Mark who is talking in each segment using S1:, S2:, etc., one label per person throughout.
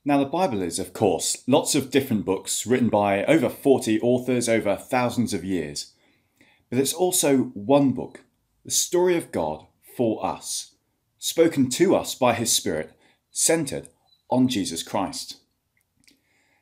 S1: Now, the Bible is, of course, lots of different books written by over 40 authors over thousands of years. But it's also one book, the story of God for us, spoken to us by His Spirit, centred on Jesus Christ.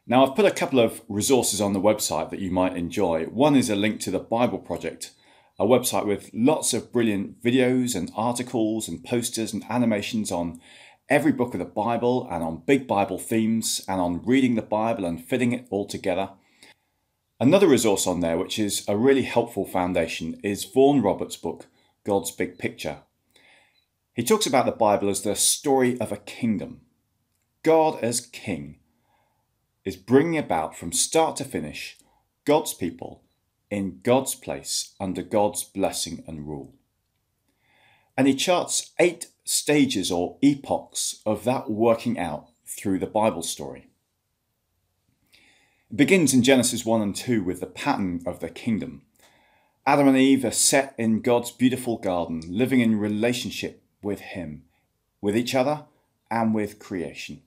S1: Now, I've put a couple of resources on the website that you might enjoy. One is a link to the Bible Project, a website with lots of brilliant videos and articles and posters and animations on every book of the Bible and on big Bible themes and on reading the Bible and fitting it all together. Another resource on there, which is a really helpful foundation, is Vaughan Roberts' book, God's Big Picture. He talks about the Bible as the story of a kingdom. God as King is bringing about from start to finish God's people in God's place under God's blessing and rule. And he charts 8 stages or epochs of that working out through the Bible story. It begins in Genesis 1 and 2 with the pattern of the kingdom. Adam and Eve are set in God's beautiful garden, living in relationship with Him, with each other and with creation.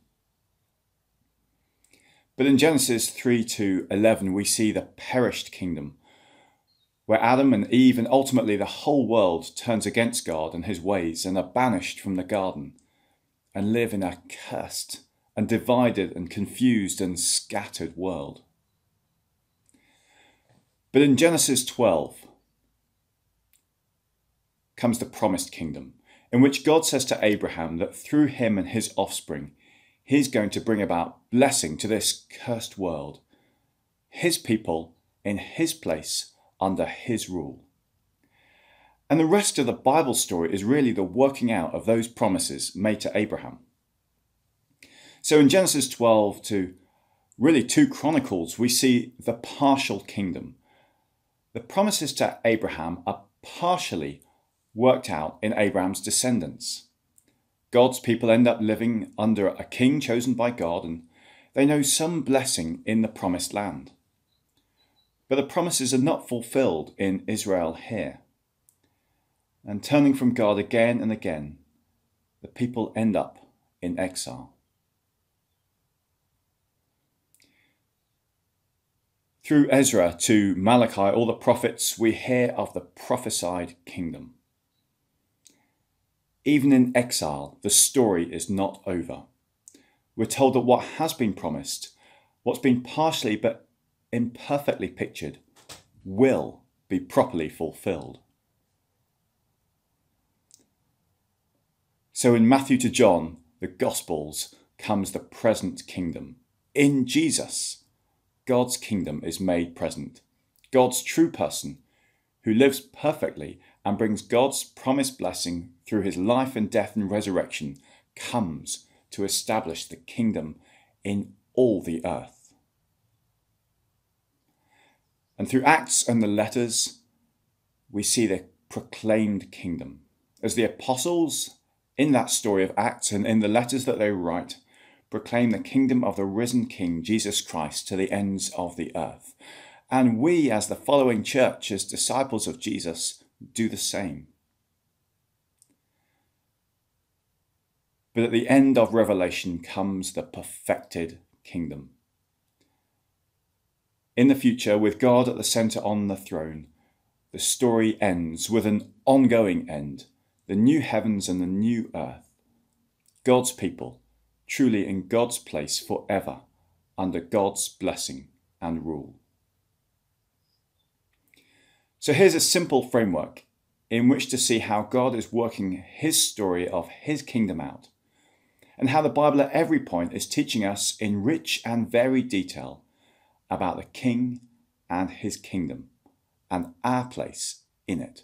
S1: But in Genesis 3 to 11, we see the perished kingdom, where Adam and Eve and ultimately the whole world turns against God and His ways and are banished from the garden and live in a cursed and divided and confused and scattered world. But in Genesis 12 comes the promised kingdom, in which God says to Abraham that through him and his offspring, He's going to bring about blessing to this cursed world, His people in His place under His rule. And the rest of the Bible story is really the working out of those promises made to Abraham. So in Genesis 12 to really 2 Chronicles, we see the partial kingdom. The promises to Abraham are partially worked out in Abraham's descendants. God's people end up living under a king chosen by God, and they know some blessing in the promised land. But the promises are not fulfilled in Israel here. And turning from God again and again, the people end up in exile. Through Ezra to Malachi, all the prophets, we hear of the prophesied kingdom. Even in exile, the story is not over. We're told that what has been promised, what's been partially but imperfectly pictured, will be properly fulfilled. So in Matthew to John, the Gospels, comes the present kingdom. In Jesus, God's kingdom is made present. God's true person, who lives perfectly and brings God's promised blessing through His life and death and resurrection, comes to establish the kingdom in all the earth. And through Acts and the letters, we see the proclaimed kingdom. As the apostles, in that story of Acts and in the letters that they write, proclaim the kingdom of the risen King, Jesus Christ, to the ends of the earth. And we, as the following church, as disciples of Jesus, do the same. But at the end of Revelation comes the perfected kingdom. In the future, with God at the centre on the throne, the story ends with an ongoing end, the new heavens and the new earth. God's people, truly in God's place forever, under God's blessing and rule. So here's a simple framework in which to see how God is working His story of His kingdom out, and how the Bible at every point is teaching us in rich and varied detail about the King and His kingdom and our place in it.